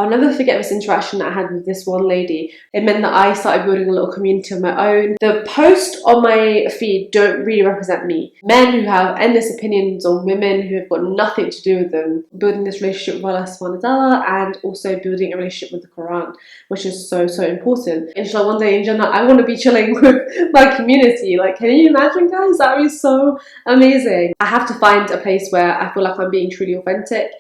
I'll never forget this interaction that I had with this one lady. It meant that I started building a little community of my own. The posts on my feed don't really represent me. Men who have endless opinions on women who have got nothing to do with them, building this relationship with Allah subhanahu wa ta'ala, and also building a relationship with the Quran, which is so important. Inshallah, one day in Jannah I want to be chilling with my community. Like, can you imagine, guys? That would be so amazing. I have to find a place where I feel like I'm being truly authentic.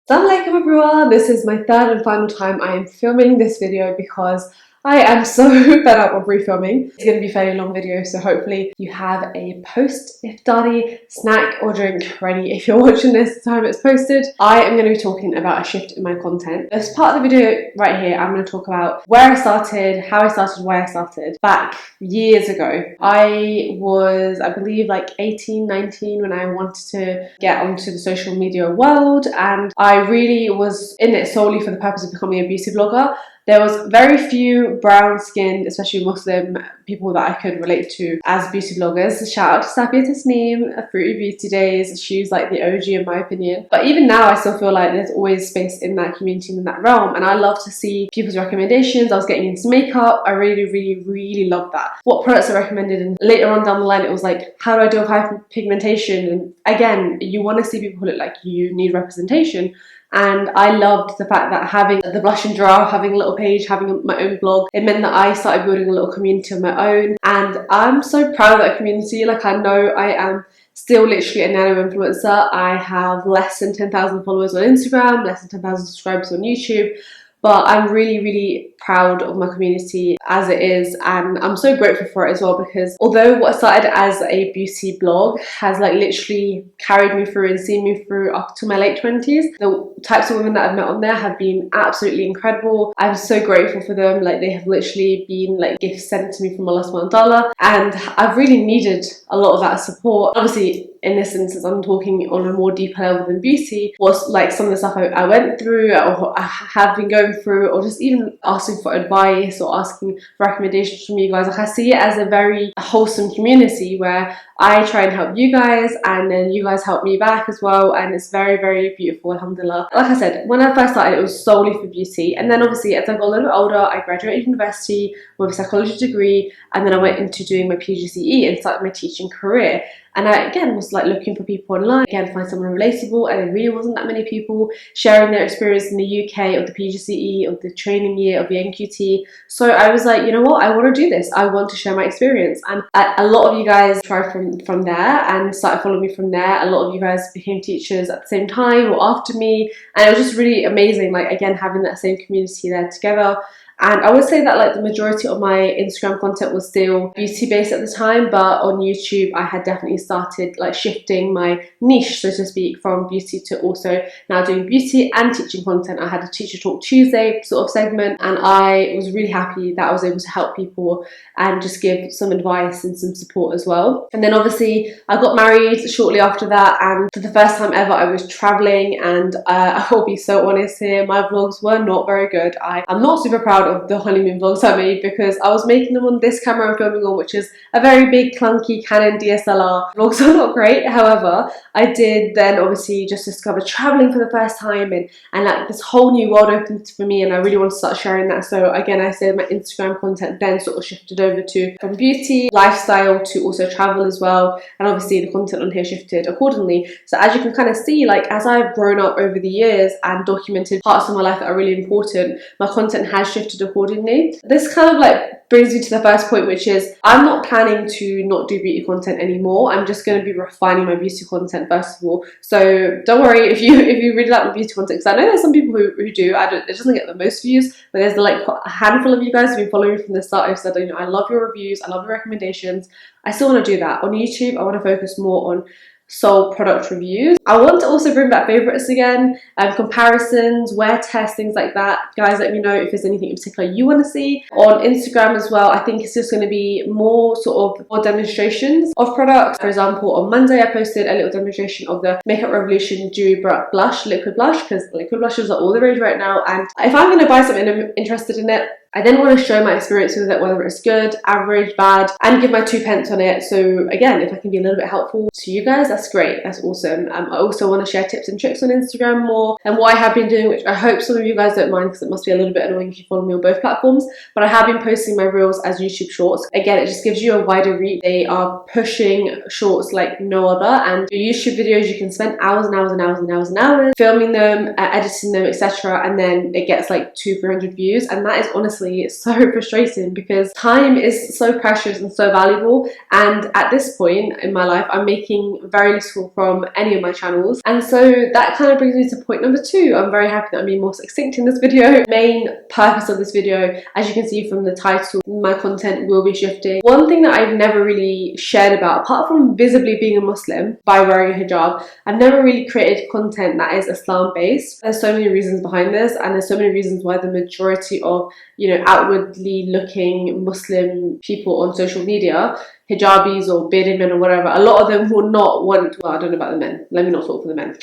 Assalamu alaikum everyone, this is my third and final time I am filming this video because I am so fed up of refilming. It's going to be a fairly long video, so hopefully you have a post-iftari snack or drink ready if you're watching this the time it's posted. I am going to be talking about a shift in my content. As part of the video right here, I'm going to talk about where I started, how I started, why I started. Back years ago, I was, I believe, like 18, 19 when I wanted to get onto the social media world, and I really was in it solely for the purpose of becoming a beauty blogger. There was very few brown-skinned, especially Muslim people that I could relate to as beauty bloggers. Shout out to Safia Tasneem, Fruity Beauty Days. She's like the OG in my opinion. But even now, I still feel like there's always space in that community and in that realm. And I love to see people's recommendations. I was getting into makeup. I really love that. What products are recommended, and later on down the line, it was like, how do I deal with hyperpigmentation? And again, you want to see people who look like you, need representation. And I loved the fact that having the blush and draw, having a little page, having my own blog, it meant that I started building a little community of my own. And I'm so proud of that community. Like, I know I am still literally a nano influencer. I have less than 10,000 followers on Instagram, less than 10,000 subscribers on YouTube. But I'm really proud of my community as it is, and I'm so grateful for it as well, because although what started as a beauty blog has like literally carried me through and seen me through up to my late 20s, the types of women that I've met on there have been absolutely incredible. I'm so grateful for them. Like, they have literally been like gifts sent to me from Allah subhanahu wa ta'ala, and I've really needed a lot of that support. Obviously, in this instance, I'm talking on a more deeper level than beauty, was like some of the stuff I went through or I have been going through, or just even asking for advice or asking for recommendations from you guys. Like, I see it as a very wholesome community where I try and help you guys, and then you guys help me back as well, and it's very beautiful, alhamdulillah. Like I said, when I first started, it was solely for beauty, and then obviously as I got a little bit older, I graduated university with a psychology degree, and then I went into doing my PGCE and started my teaching career. And I, again, was like looking for people online, again, find someone relatable, and there really wasn't that many people sharing their experience in the UK of the PGCE, of the training year, of the NQT. So I was like, you know what, I want to do this. I want to share my experience. And a lot of you guys tried from there and started following me from there. A lot of you guys became teachers at the same time or after me. And it was just really amazing, like, again, having that same community there together. And I would say that like the majority of my Instagram content was still beauty based at the time, but on YouTube I had definitely started like shifting my niche, so to speak, from beauty to also now doing beauty and teaching content. I had a Teacher Talk Tuesday sort of segment, and I was really happy that I was able to help people and just give some advice and some support as well. And then obviously I got married shortly after that, and for the first time ever I was traveling, and I will be so honest here, my vlogs were not very good. I'm not super proud of the honeymoon vlogs I made, because I was making them on this camera I'm filming on, which is a very big clunky Canon DSLR. Vlogs are not great. However, I did then obviously just discover traveling for the first time, and like this whole new world opened for me, and I really want to start sharing that. So again, I said my Instagram content then sort of shifted over to from beauty, lifestyle to also travel as well, and obviously the content on here shifted accordingly. So as you can kind of see, like as I've grown up over the years and documented parts of my life that are really important, my content has shifted accordingly. This kind of like brings me to the first point, which is I'm not planning to not do beauty content anymore. I'm just going to be refining my beauty content first of all. So don't worry if you really like my beauty content, because I know there's some people who do. It doesn't get the most views, but there's like a handful of you guys who've been following me from the start. I've said, you know, I love your reviews, I love your recommendations. I still want to do that. On YouTube, I want to focus more on sole product reviews. I want to also bring back favorites again, comparisons, wear tests, things like that. Guys, let me know if there's anything in particular you want to see. On Instagram as well, I think it's just going to be more sort of more demonstrations of products. For example, on Monday I posted a little demonstration of the Makeup Revolution Dewy Blush, liquid blush, because liquid blushes are all the rage right now, and if I'm going to buy something and I'm interested in it, I then want to show my experience with it, whether it's good, average, bad, and give my 2 pence on it. So again, if I can be a little bit helpful to you guys, that's great, that's awesome. I also want to share tips and tricks on Instagram more, and what I have been doing, which I hope some of you guys don't mind because it must be a little bit annoying if you follow me on both platforms, but I have been posting my reels as YouTube shorts. Again, it just gives you a wider reach. They are pushing shorts like no other, and your YouTube videos, you can spend hours and hours and hours and hours and hours filming them, editing them, etc., and then it gets like 200-300 views, and that is honestly so frustrating because time is so precious and so valuable, and at this point in my life I'm making very little from any of my channels. And so that kind of brings me to point number 2. I'm very happy that I'm being more succinct in this video. Main purpose of this video, as you can see from the title, my content will be shifting. One thing that I've never really shared about, apart from visibly being a Muslim by wearing a hijab, I've never really created content that is Islam based. There's so many reasons behind this, and there's so many reasons why the majority of, you know, outwardly looking Muslim people on social media, hijabis or bearded men or whatever, a lot of them will not want, well, I don't know about the men, let me not talk for the men.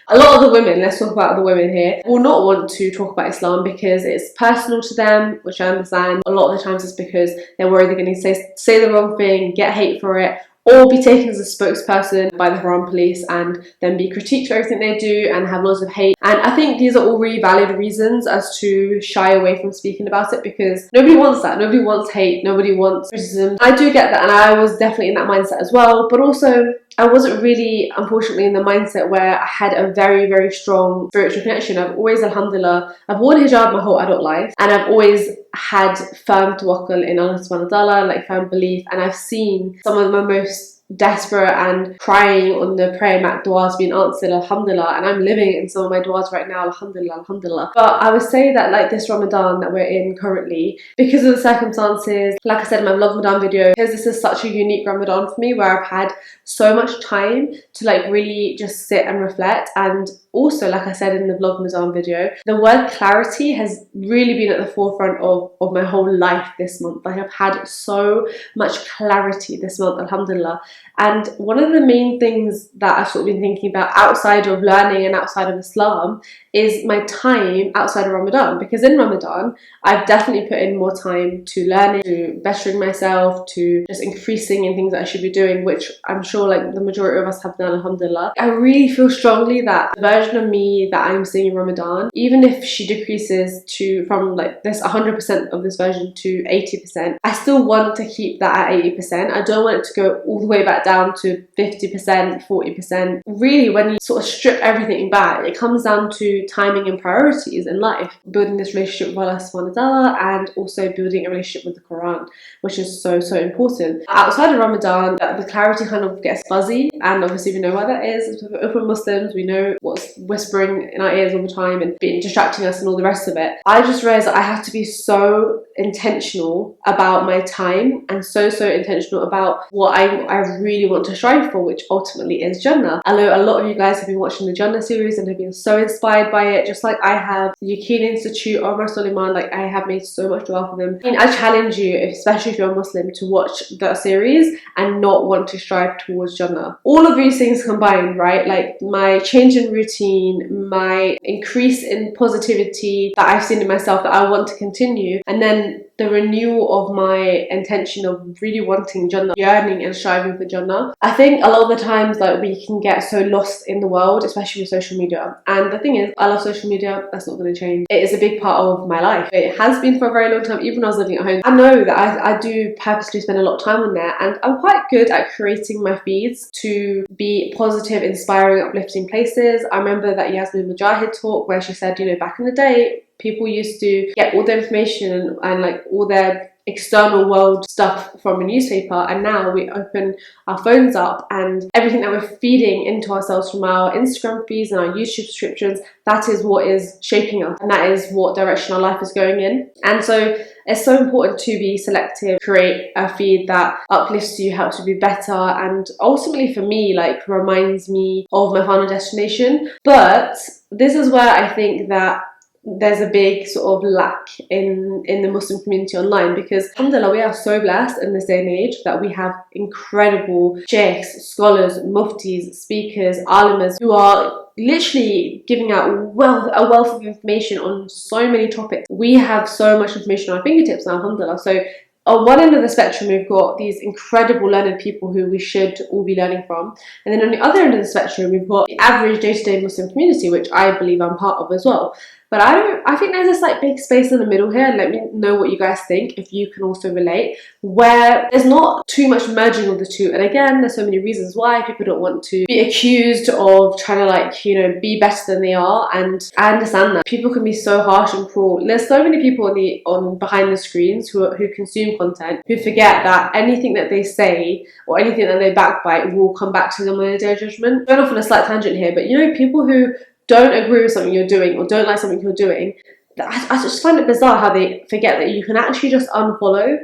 A lot of the women, let's talk about the women here, will not want to talk about Islam because it's personal to them, which I understand. A lot of the times it's because they're worried they're going to say the wrong thing, get hate for it, or be taken as a spokesperson by the Haram police and then be critiqued for everything they do and have lots of hate. And I think these are all really valid reasons as to shy away from speaking about it, because nobody wants that. Nobody wants hate. Nobody wants criticism. I do get that, and I was definitely in that mindset as well. But also, I wasn't really, unfortunately, in the mindset where I had a very, very strong spiritual connection. I've always, alhamdulillah, I've worn hijab my whole adult life, and I've always had firm tawakkul in Allah subhanahu wa ta'ala, like firm belief, and I've seen some of my most desperate and crying on the prayer mat du'as being answered, alhamdulillah, and I'm living in some of my du'as right now, alhamdulillah, alhamdulillah. But I would say that like this Ramadan that we're in currently, because of the circumstances, like I said in my Vlogmadan video, because this is such a unique Ramadan for me where I've had so much time to like really just sit and reflect. And also, like I said in the Vlogmadan video, the word clarity has really been at the forefront of my whole life this month. Like I've had so much clarity this month, alhamdulillah. And one of the main things that I've sort of been thinking about outside of learning and outside of Islam is my time outside of Ramadan, because in Ramadan I've definitely put in more time to learning, to bettering myself, to just increasing in things that I should be doing, which I'm sure like the majority of us have done, alhamdulillah. I really feel strongly that the version of me that I'm seeing in Ramadan, even if she decreases from like this 100% of this version to 80%, I still want to keep that at 80%. I don't want it to go all the way back down to 50%, 40%. Really, when you sort of strip everything back, it comes down to timing and priorities in life. Building this relationship with Allah subhanahu wa ta'ala, and also building a relationship with the Quran, which is so, so important. Outside of Ramadan, the clarity kind of gets fuzzy, and obviously we know what that is. We're open Muslims, we know what's whispering in our ears all the time and being distracting us and all the rest of it. I just realized that I have to be so intentional about my time, and so intentional about what I really want to strive for, which ultimately is Jannah. I know a lot of you guys have been watching the Jannah series and have been so inspired by it, just like I have. The Yaqeen Institute, Omar Suleiman, like I have made so much dua for them. I mean, I challenge you, especially if you're a Muslim, to watch that series and not want to strive towards Jannah. All of these things combined, right? Like my change in routine, my increase in positivity that I've seen in myself that I want to continue, and then the renewal of my intention of really wanting Jannah, yearning and striving for Jannah. I think a lot of the times like we can get so lost in the world, especially with social media. And the thing is, I love social media, that's not going to change. It is a big part of my life. It has been for a very long time, even when I was living at home. I know that I do purposely spend a lot of time on there, and I'm quite good at creating my feeds to be positive, inspiring, uplifting places. I remember that Yasmin Mujahid talk where she said, you know, back in the day, people used to get all their information and like all their external world stuff from a newspaper, and now we open our phones up and everything that we're feeding into ourselves from our Instagram feeds and our YouTube subscriptions, that is what is shaping us, and that is what direction our life is going in. And so it's so important to be selective, create a feed that uplifts you, helps you be better, and ultimately for me, like reminds me of my final destination. But this is where I think that there's a big sort of lack in the Muslim community online, because alhamdulillah, we are so blessed in this day and age that we have incredible sheikhs, scholars, muftis, speakers, alimas who are literally giving out a wealth of information on so many topics. We have so much information on our fingertips now, alhamdulillah. So on one end of the spectrum, we've got these incredible learned people who we should all be learning from. And then on the other end of the spectrum, we've got the average day-to-day Muslim community, which I believe I'm part of as well. But I think there's this like big space in the middle here, and let me know what you guys think, if you can also relate, where there's not too much merging of the two. And again, there's so many reasons why people don't want to be accused of trying to, like, you know, be better than they are. And I understand that people can be so harsh and cruel. There's so many people on behind the screens who consume content, who forget that anything that they say or anything that they backbite will come back to them on a day of judgment. Going off on a slight tangent here, but you know, people who don't agree with something you're doing or don't like something you're doing, I just find it bizarre how they forget that you can actually just unfollow,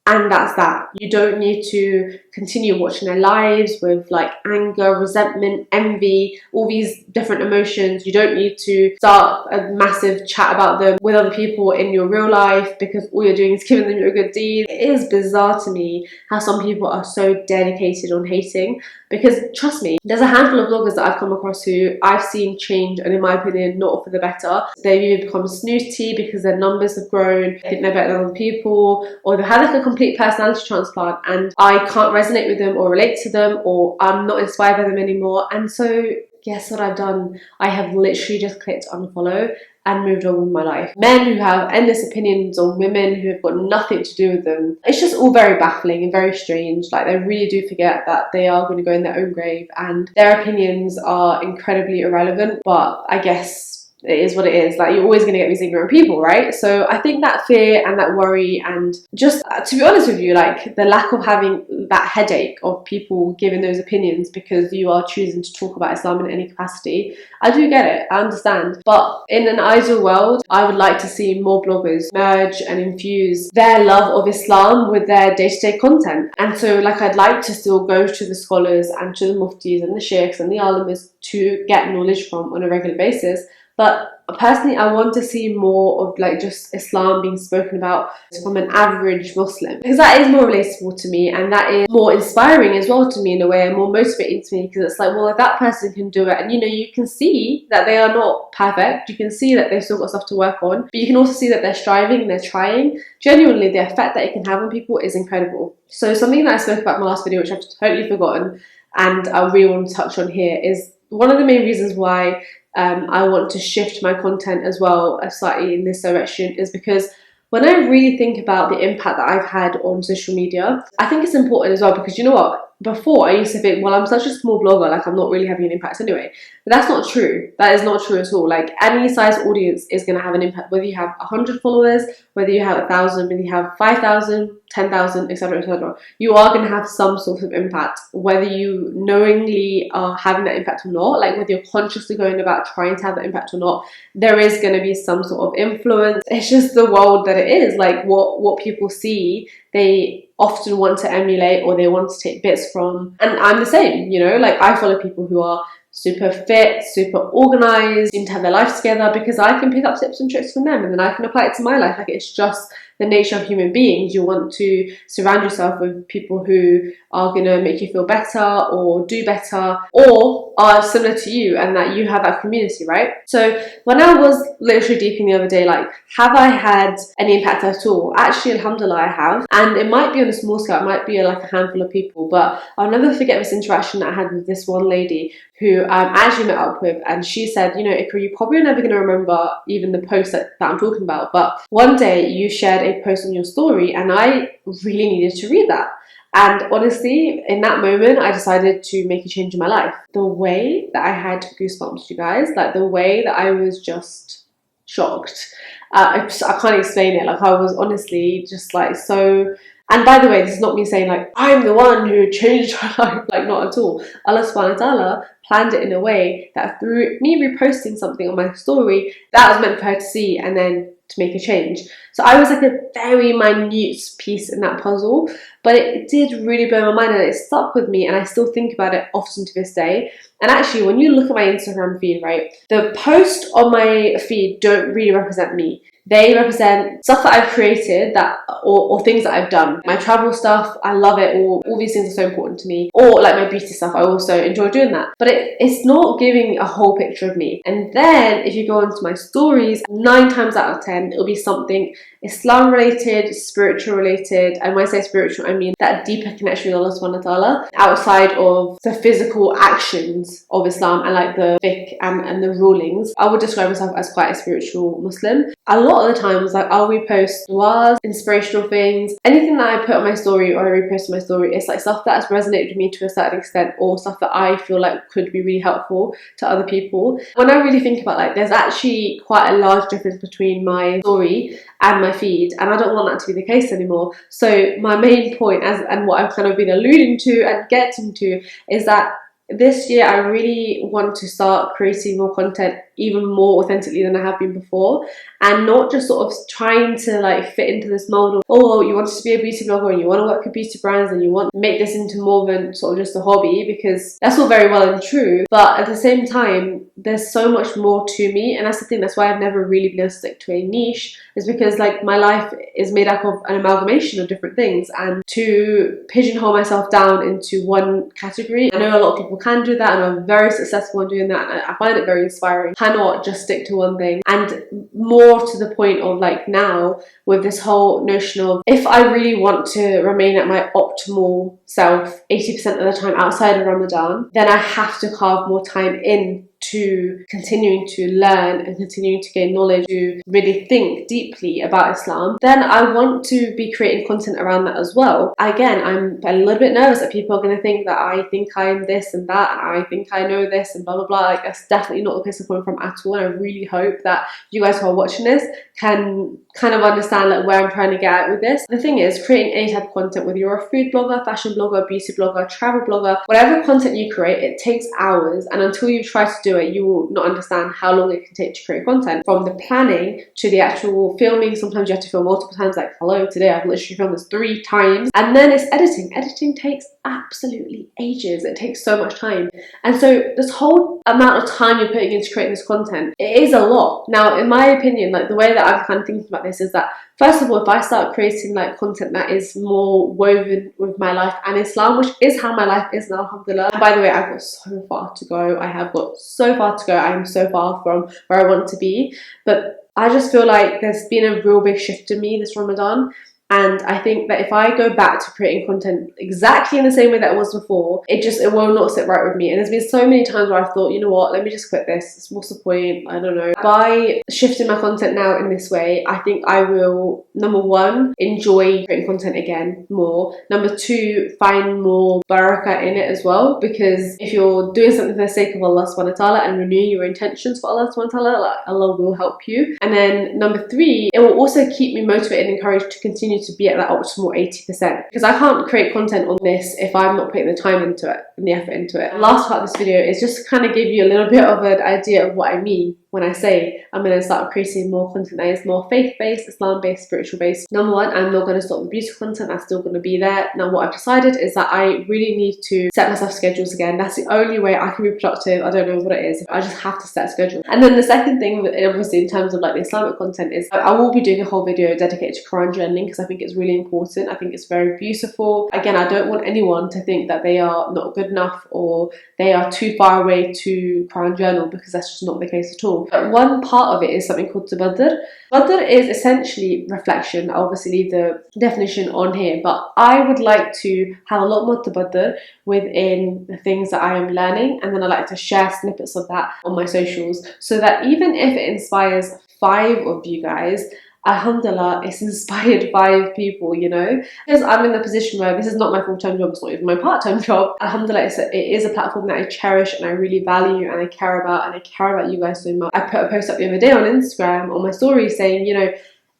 and that's that. You don't need to continue watching their lives with like anger, resentment, envy, all these different emotions. You don't need to start a massive chat about them with other people in your real life, because all you're doing is giving them your good deed. It is bizarre to me how some people are so dedicated on hating, because trust me, there's a handful of bloggers that I've come across who I've seen change, and in my opinion, not for the better. They've either become snooty because their numbers have grown, they think they're better than other people, or they've had like a complete personality transplant, and I can't resonate with them or relate to them, or I'm not inspired by them anymore. And so guess what I've done? I have literally just clicked unfollow and moved on with my life. Men who have endless opinions on women who have got nothing to do with them. It's just all very baffling and very strange. Like, they really do forget that they are going to go in their own grave, and their opinions are incredibly irrelevant. But I guess it is what it is. Like, you're always going to get these ignorant people, right? So I think that fear and that worry, and just to be honest with you, like the lack of having that headache of people giving those opinions because you are choosing to talk about Islam in any capacity, I do get it, I understand. But in an ideal world, I would like to see more bloggers merge and infuse their love of Islam with their day-to-day content. And so, like, I'd like to still go to the scholars and to the muftis and the sheikhs and the alimas to get knowledge from on a regular basis. But personally, I want to see more of like just Islam being spoken about from an average Muslim, because that is more relatable to me, and that is more inspiring as well to me in a way, and more motivating to me, because it's like, well, if that person can do it, and you know, you can see that they are not perfect, you can see that they've still got stuff to work on, but you can also see that they're striving, they're trying. Genuinely, the effect that it can have on people is incredible. So something that I spoke about in my last video, which I've totally forgotten, and I really want to touch on here, is one of the main reasons why I want to shift my content as well slightly in this direction, is because when I really think about the impact that I've had on social media, I think it's important as well, because you know what? Before, I used to think, well, I'm such a small blogger, like I'm not really having an impact anyway. But that's not true. That is not true at all. Like, any size audience is going to have an impact, whether you have 100 followers, whether you have 1,000, whether you have 5,000, 10,000, etc., etc. You are going to have some sort of impact, whether you knowingly are having that impact or not. Like, whether you're consciously going about trying to have that impact or not, there is going to be some sort of influence. It's just the world that it is. Like, what people see, they often want to emulate, or they want to take bits from. And I'm the same, you know, like I follow people who are super fit, super organized, seem to have their life together, because I can pick up tips and tricks from them, and then I can apply it to my life. Like, it's just the nature of human beings. You want to surround yourself with people who are going to make you feel better or do better or are similar to you, and that you have that community, right? So when I was literally deeping the other day, like, have I had any impact at all? Actually, alhamdulillah, I have. And it might be on a small scale, it might be like a handful of people, but I'll never forget this interaction that I had with this one lady who I actually met up with, and she said, you know, Iqra, you're probably never going to remember even the post that I'm talking about, but one day you shared a post on your story, and I really needed to read that. And honestly, in that moment, I decided to make a change in my life. The way that I had goosebumps, you guys, like the way that I was just shocked. I can't explain it. Like, I was honestly just like so. And by the way, this is not me saying like I'm the one who changed her life, like, not at all. Allah subhanahu wa ta'ala planned it in a way that through me reposting something on my story, that was meant for her to see and then to make a change. So I was like a very minute piece in that puzzle, but it did really blow my mind, and it stuck with me, and I still think about it often to this day. And actually, when you look at my Instagram feed, right, the posts on my feed don't really represent me. They represent stuff that I've created or things that I've done. My travel stuff, I love it. All these things are so important to me. Or like my beauty stuff, I also enjoy doing that. But it's not giving a whole picture of me. And then if you go onto my stories, 9 times out of 10, it'll be something Islam related, spiritual related. And when I say spiritual, I mean that deeper connection with Allah subhanahu wa ta'ala outside of the physical actions of Islam and like the fiqh and the rulings. I would describe myself as quite a spiritual Muslim. A lot of the times, like, I'll repost du'as, inspirational things, anything that I put on my story or I repost on my story, it's like stuff that has resonated with me to a certain extent, or stuff that I feel like could be really helpful to other people. When I really think about, like, there's actually quite a large difference between my story and my feed, and I don't want that to be the case anymore. So my main point, and what I've kind of been alluding to and getting to, is that this year I really want to start creating more content even more authentically than I have been before, and not just sort of trying to like fit into this mold of, oh, you want to be a beauty blogger and you want to work with beauty brands and you want to make this into more than sort of just a hobby, because that's all very well and true, but at the same time there's so much more to me. And that's the thing, that's why I've never really been able to stick to a niche, is because like my life is made up of an amalgamation of different things, and to pigeonhole myself down into one category, I know a lot of people can do that and are very successful in doing that, and I find it very inspiring. Cannot just stick to one thing. And more to the point of like now with this whole notion of, if I really want to remain at my optimal self 80% of the time outside of Ramadan, then I have to carve more time in to continuing to learn and continuing to gain knowledge, to really think deeply about Islam. Then I want to be creating content around that as well. Again, I'm a little bit nervous that people are going to think that I think I'm this and that, and I think I know this and blah blah blah. Like, that's definitely not the place I'm coming from at all, and I really hope that you guys who are watching this can kind of understand like where I'm trying to get at with this. The thing is, creating any type of content, whether you're a food blogger, fashion blogger, beauty blogger, travel blogger, whatever content you create, it takes hours, and until you try to do it, you will not understand how long it can take to create content. From the planning to the actual filming, sometimes you have to film multiple times, like hello, today I've literally filmed this 3 times, and then it's editing. Editing takes absolutely ages. It takes so much time, and so this whole amount of time you're putting into creating this content, it is a lot. Now, in my opinion, like the way that I'm kind of thinking about this is that, first of all, if I start creating like content that is more woven with my life and Islam, which is how my life is now, alhamdulillah. And by the way, I've got so far to go. I have got so far to go. I am so far from where I want to be. But I just feel like there's been a real big shift in me this Ramadan. And I think that if I go back to creating content exactly in the same way that it was before, it will not sit right with me. And there's been so many times where I've thought, you know what, let me just quit this. What's the point? I don't know. By shifting my content now in this way, I think I will, number one, enjoy creating content again more. Number two, find more barakah in it as well. Because if you're doing something for the sake of Allah subhanahu wa ta'ala and renewing your intentions for Allah subhanahu wa ta'ala, Allah will help you. And then number three, it will also keep me motivated and encouraged to continue to be at that optimal 80%, because I can't create content on this if I'm not putting the time into it and the effort into it. The last part of this video is just to kind of give you a little bit of an idea of what I mean when I say I'm going to start creating more content that is more faith-based, Islam-based, spiritual-based. Number one, I'm not going to stop the beauty content. That's still going to be there. Now, what I've decided is that I really need to set myself schedules again. That's the only way I can be productive. I don't know what it is. I just have to set a schedule. And then the second thing, obviously, in terms of like the Islamic content, is I will be doing a whole video dedicated to Quran journaling, because I think it's really important. I think it's very beautiful. Again, I don't want anyone to think that they are not good enough or they are too far away to Quran journal, because that's just not the case at all. But one part of it is something called Tadabbur. Tadabbur is essentially reflection. I'll obviously leave the definition on here, but I would like to have a lot more Tadabbur within the things that I am learning, and then I like to share snippets of that on my socials, so that even if it inspires 5 of you guys, alhamdulillah, it's inspired 5 people, you know? Because I'm in the position where this is not my full-time job, it's not even my part-time job. Alhamdulillah, it is a platform that I cherish and I really value and I care about, and I care about you guys so much. I put a post up the other day on Instagram on my story saying, you know,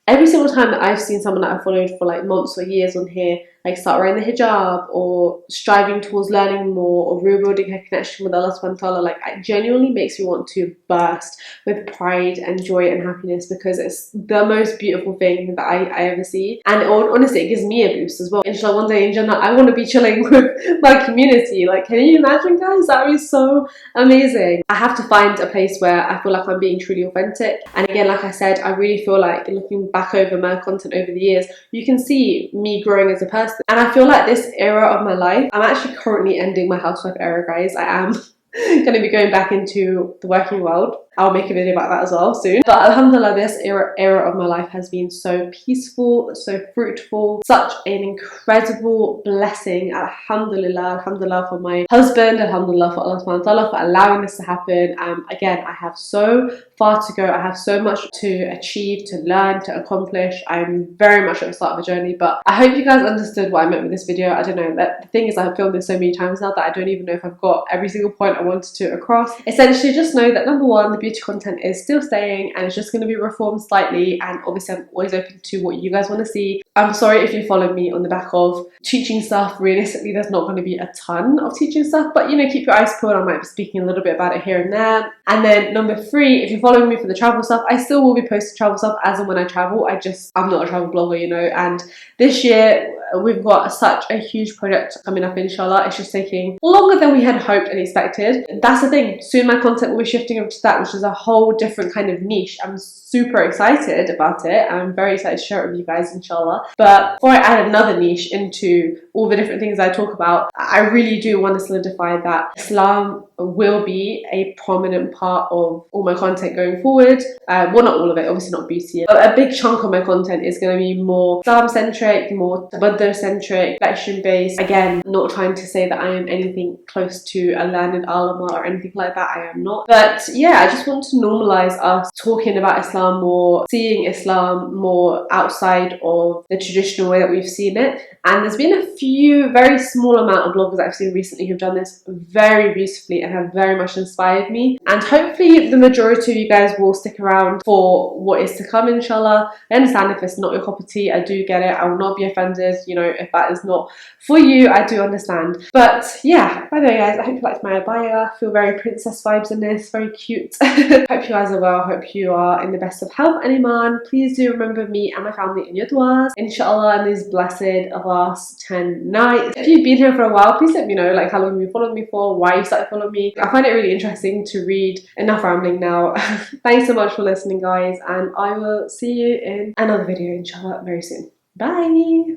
every single time that I've seen someone that I've followed for like months or years on here like start wearing the hijab or striving towards learning more or rebuilding her connection with Allah subhanahu wa ta'ala, like it genuinely makes me want to burst with pride and joy and happiness, because it's the most beautiful thing that I ever see. And honestly, it gives me a boost as well. Inshallah, one day in Jannah, I want to be chilling with my community. Like, can you imagine, guys? That would be so amazing. I have to find a place where I feel like I'm being truly authentic. And again, like I said, I really feel like looking back over my content over the years, you can see me growing as a person. And I feel like this era of my life, I'm actually currently ending my housewife era, guys. I am going to be going back into the working world. I'll make a video about that as well soon. But alhamdulillah, this era of my life has been so peaceful, so fruitful, such an incredible blessing. Alhamdulillah, alhamdulillah for my husband, alhamdulillah for Allah subhanahu wa ta'ala for allowing this to happen. Again, I have so far to go. I have so much to achieve, to learn, to accomplish. I'm very much at the start of the journey, but I hope you guys understood what I meant with this video. I don't know, the thing is, I've filmed this so many times now that I don't even know if I've got every single point I wanted to across. Essentially, just know that number one, the beauty content is still staying and it's just going to be reformed slightly, and obviously I'm always open to what you guys want to see. I'm sorry if you followed me on the back of teaching stuff. Realistically, there's not going to be a ton of teaching stuff, but you know, keep your eyes peeled. I might be speaking a little bit about it here and there. And then number three, if you're following me for the travel stuff, I still will be posting travel stuff as and when I travel. I'm not a travel blogger, you know, and this year we've got such a huge project coming up, inshallah. It's just taking longer than we had hoped and expected. That's the thing, soon my content will be shifting over to that, which is a whole different kind of niche. I'm super excited about it. I'm very excited to share it with you guys, inshallah. But before I add another niche into all the different things I talk about, I really do want to solidify that Islam will be a prominent part of all my content going forward. Well, not all of it, obviously not beauty. A big chunk of my content is going to be more Islam centric, more Tadabbur centric, reflection based. Again, not trying to say that I am anything close to a learned alama or anything like that. I am not. But yeah, I just want to normalize us talking about Islam more, seeing Islam more outside of the traditional way that we've seen it. And there's been a few very small amount of bloggers that I've seen recently who've done this very beautifully and have very much inspired me. And hopefully the majority of you guys will stick around for what is to come, inshallah. I understand if it's not your cup of tea, I do get it. I will not be offended, you know, if that is not for you, I do understand. But yeah, by the way guys, I hope you liked my abaya. I feel very princess vibes in this, very cute. Hope you guys are well, hope you are in the best of health and iman. Please do remember me and my family in your duas, inshallah, in these blessed last 10 nights. If you've been here for a while, please let me know, like, how long you followed me for, why you started following me. I find it really interesting to read. Enough rambling now. Thanks so much for listening, guys, and I will see you in another video, inshallah, very soon. Bye!